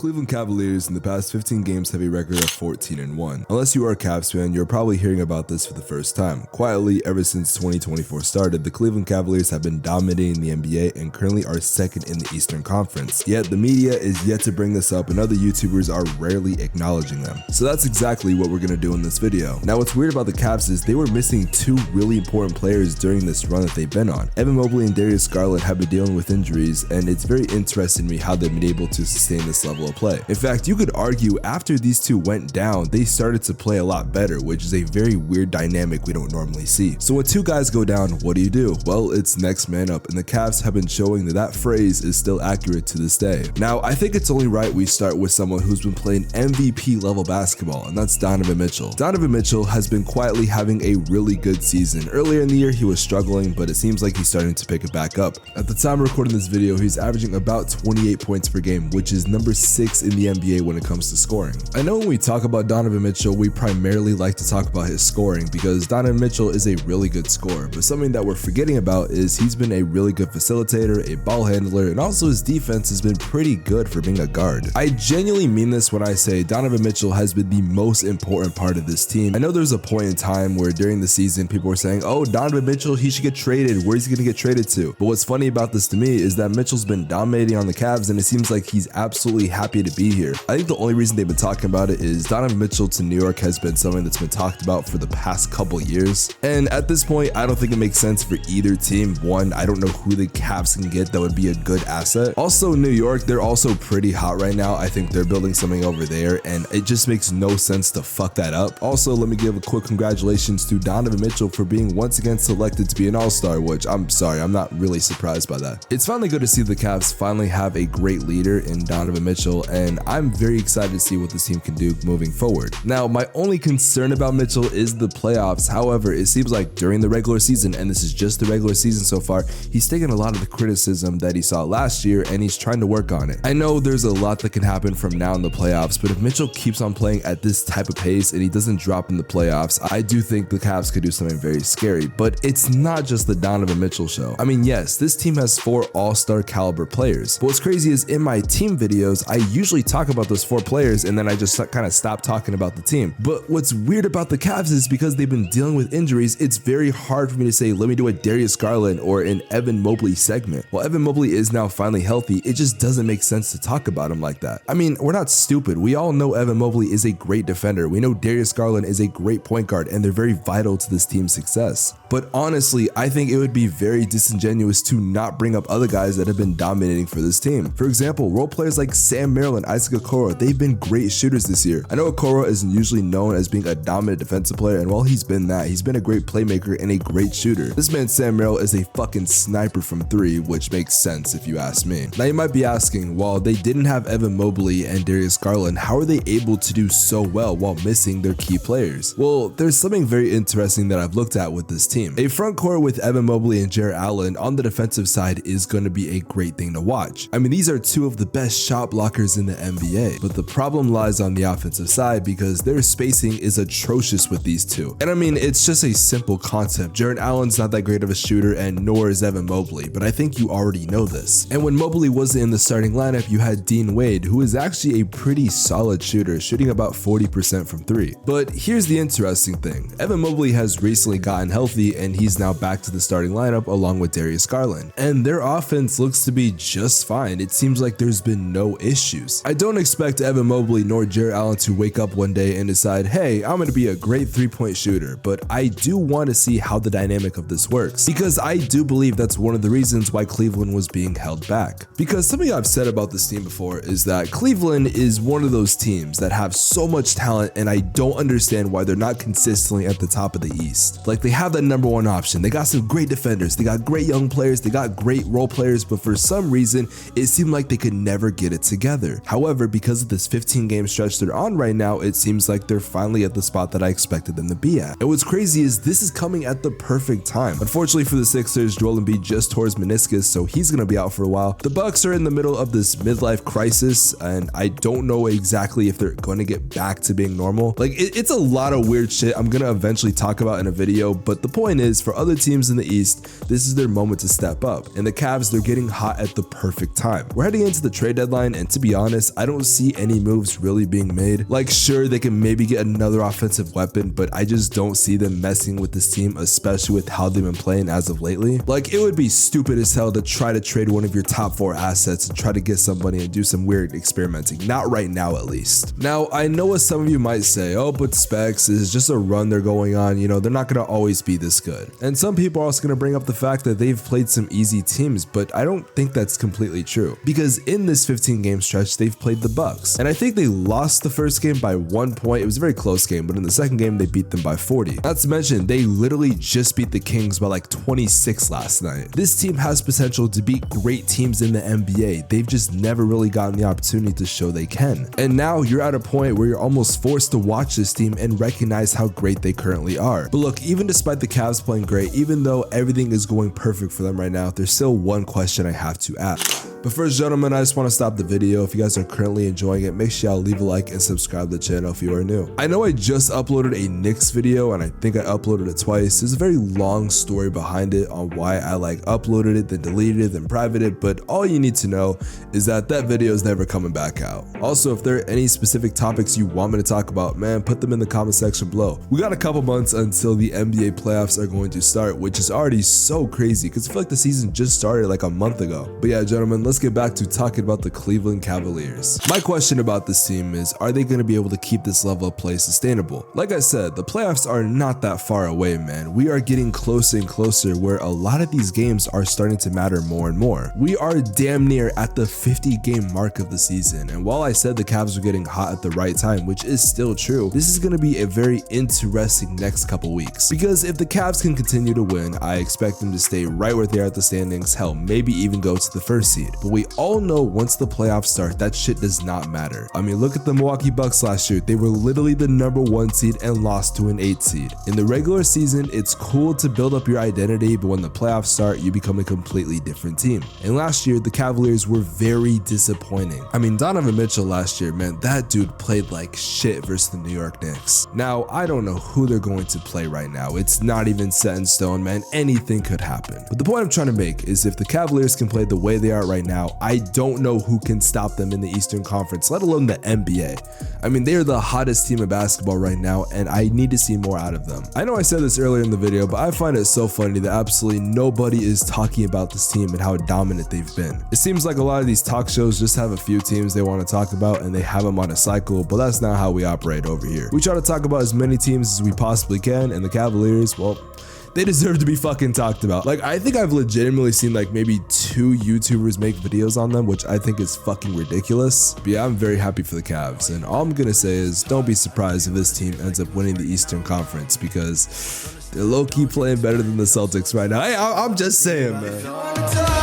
Cleveland Cavaliers in the past 15 games have a record of 14-1. Unless you are a Cavs fan, you're probably hearing about this for the first time. Quietly, ever since 2024 started, the Cleveland Cavaliers have been dominating the NBA and currently are second in the Eastern Conference. Yet the media is yet to bring this up and other YouTubers are rarely acknowledging them. So that's exactly what we're gonna do in this video. Now what's weird about the Cavs is they were missing two really important players during this run that they've been on. Evan Mobley and Darius Garland have been dealing with injuries, and it's very interesting to me how they've been able to sustain this level of play. In fact, you could argue after these two went down, they started to play a lot better, which is a very weird dynamic we don't normally see. So when two guys go down, what do? Well, it's next man up, and the Cavs have been showing that phrase is still accurate to this day. Now, I think it's only right we start with someone who's been playing MVP level basketball, and that's Donovan Mitchell. Donovan Mitchell has been quietly having a really good season. Earlier in the year, he was struggling, but it seems like he's starting to pick it back up. At the time of recording this video, he's averaging about 28 points per game, which is number 6 in the NBA when it comes to scoring. I know when we talk about Donovan Mitchell, we primarily like to talk about his scoring because Donovan Mitchell is a really good scorer, but something that we're forgetting about is he's been a really good facilitator, a ball handler, and also his defense has been pretty good for being a guard. I genuinely mean this when I say Donovan Mitchell has been the most important part of this team. I know there's a point in time where during the season people were saying, oh, Donovan Mitchell, he should get traded. Where's he gonna get traded to? But what's funny about this to me is that Mitchell's been dominating on the Cavs and it seems like he's absolutely happy to be here. I think the only reason they've been talking about it is Donovan Mitchell to New York has been something that's been talked about for the past couple years. And at this point, I don't think it makes sense for either team. One, I don't know who the Cavs can get that would be a good asset. Also, New York, they're also pretty hot right now. I think they're building something over there and it just makes no sense to fuck that up. Also, let me give a quick congratulations to Donovan Mitchell for being once again selected to be an all-star, which I'm sorry, I'm not really surprised by that. It's finally good to see the Cavs finally have a great leader in Donovan Mitchell, and I'm very excited to see what this team can do moving forward. Now, my only concern about Mitchell is the playoffs. However, it seems like during the regular season, and this is just the regular season so far, he's taken a lot of the criticism that he saw last year and he's trying to work on it. I know there's a lot that can happen from now in the playoffs, but if Mitchell keeps on playing at this type of pace and he doesn't drop in the playoffs, I do think the Cavs could do something very scary. But it's not just the Donovan Mitchell show. I mean, yes, this team has 4 all-star caliber players, but what's crazy is in my team videos, I usually talk about those 4 players and then I just kind of stop talking about the team. But what's weird about the Cavs is because they've been dealing with injuries, it's very hard for me to say, let me do a Darius Garland or an Evan Mobley segment. While Evan Mobley is now finally healthy, it just doesn't make sense to talk about him like that. I mean, we're not stupid. We all know Evan Mobley is a great defender. We know Darius Garland is a great point guard and they're very vital to this team's success. But honestly, I think it would be very disingenuous to not bring up other guys that have been dominating for this team. For example, role players like Sam Merrill and Isaac Okoro, they've been great shooters this year. I know Okoro is usually known as being a dominant defensive player, and while he's been that, he's been a great playmaker and a great shooter. This man Sam Merrill is a fucking sniper from 3, which makes sense if you ask me. Now you might be asking, while they didn't have Evan Mobley and Darius Garland, how are they able to do so well while missing their key players? Well, there's something very interesting that I've looked at with this team. A front court with Evan Mobley and Jarrett Allen on the defensive side is going to be a great thing to watch. I mean, these are 2 of the best shot blockers in the NBA, but the problem lies on the offensive side because their spacing is atrocious with these 2. And I mean, it's just a simple concept. Jarrett Allen's not that great of a shooter and nor is Evan Mobley, but I think you already know this. And when Mobley wasn't in the starting lineup, you had Dean Wade, who is actually a pretty solid shooter, shooting about 40% from 3. But here's the interesting thing. Evan Mobley has recently gotten healthy and he's now back to the starting lineup along with Darius Garland. And their offense looks to be just fine. It seems like there's been no issues. I don't expect Evan Mobley nor Jarrett Allen to wake up one day and decide, hey, I'm going to be a great 3-point shooter, but I do want to see how the dynamic of this works because I do believe that's one of the reasons why Cleveland was being held back. Because something I've said about this team before is that Cleveland is one of those teams that have so much talent and I don't understand why they're not consistently at the top of the East. Like, they have that number 1 option. They got some great defenders, they got great young players, they got great role players, but for some reason it seemed like they could never get it together. However, because of this 15-game stretch they're on right now, it seems like they're finally at the spot that I expected them to be at. And what's crazy is this is coming at the perfect time. Unfortunately for the Sixers, Joel Embiid just tore his meniscus, so he's gonna be out for a while. The Bucks are in the middle of this midlife crisis and I don't know exactly if they're going to get back to being normal. Like, it's a lot of weird shit I'm gonna eventually talk about in a video, but the point is, for other teams in the East, this is their moment to step up. And the Cavs, they're getting hot at the perfect time. We're heading into the trade deadline, and to be be honest, I don't see any moves really being made. Like, sure, they can maybe get another offensive weapon, but I just don't see them messing with this team, especially with how they've been playing as of lately. Like, it would be stupid as hell to try to trade one of your top 4 assets and try to get somebody and do some weird experimenting. Not right now, at least. Now, I know what some of you might say, oh, but Specs is just a run they're going on, you know, they're not going to always be this good. And some people are also going to bring up the fact that they've played some easy teams, but I don't think that's completely true, because in this 15 game stretch, they've played the Bucks, and I think they lost the first game by 1 point. It was a very close game, but in the second game, they beat them by 40. Not to mention, they literally just beat the Kings by like 26 last night. This team has potential to beat great teams in the NBA. They've just never really gotten the opportunity to show they can. And now you're at a point where you're almost forced to watch this team and recognize how great they currently are. But look, even despite the Cavs playing great, even though everything is going perfect for them right now, there's still one question I have to ask. But first, gentlemen, I just want to stop the video. If you guys are currently enjoying it, make sure y'all leave a like and subscribe to the channel if you are new. I know I just uploaded a Knicks video, and I think I uploaded it twice. There's a very long story behind it on why I uploaded it, then deleted it, then privated it, but all you need to know is that that video is never coming back out. Also, if there are any specific topics you want me to talk about, man, put them in the comment section below. We got a couple months until the NBA playoffs are going to start, which is already so crazy because I feel like the season just started like a month ago. But yeah, gentlemen, let's get back to talking about the Cleveland Cavaliers. My question about this team is, are they going to be able to keep this level of play sustainable? Like I said, the playoffs are not that far away, man. We are getting closer and closer where a lot of these games are starting to matter more and more. We are damn near at the 50 game mark of the season, and while I said the Cavs were getting hot at the right time, which is still true, this is going to be a very interesting next couple weeks, because if the Cavs can continue to win, I expect them to stay right where they are at the standings, hell, maybe even go to the first seed. But we all know once the playoffs start, that shit does not matter. I mean, look at the Milwaukee Bucks last year. They were literally the #1 seed and lost to an 8 seed. In the regular season, it's cool to build up your identity, but when the playoffs start, you become a completely different team. And last year, the Cavaliers were very disappointing. I mean, Donovan Mitchell last year, man, that dude played like shit versus the New York Knicks. Now, I don't know who they're going to play right now. It's not even set in stone, man. Anything could happen. But the point I'm trying to make is if the Cavaliers can play the way they are right now, I don't know who can stop them in the Eastern Conference, let alone the NBA. I mean, they are the hottest team in basketball right now, and I need to see more out of them. I know I said this earlier in the video, but I find it so funny that absolutely nobody is talking about this team and how dominant they've been. It seems like a lot of these talk shows just have a few teams they want to talk about and they have them on a cycle, but that's not how we operate over here. We try to talk about as many teams as we possibly can, and the Cavaliers, well, they deserve to be fucking talked about. Like, I think I've legitimately seen like maybe 2 YouTubers make videos on them, which I think is fucking ridiculous. But yeah, I'm very happy for the Cavs, and all I'm gonna say is don't be surprised if this team ends up winning the Eastern Conference, because they're low-key playing better than the Celtics right now. Hey, I'm just saying, man.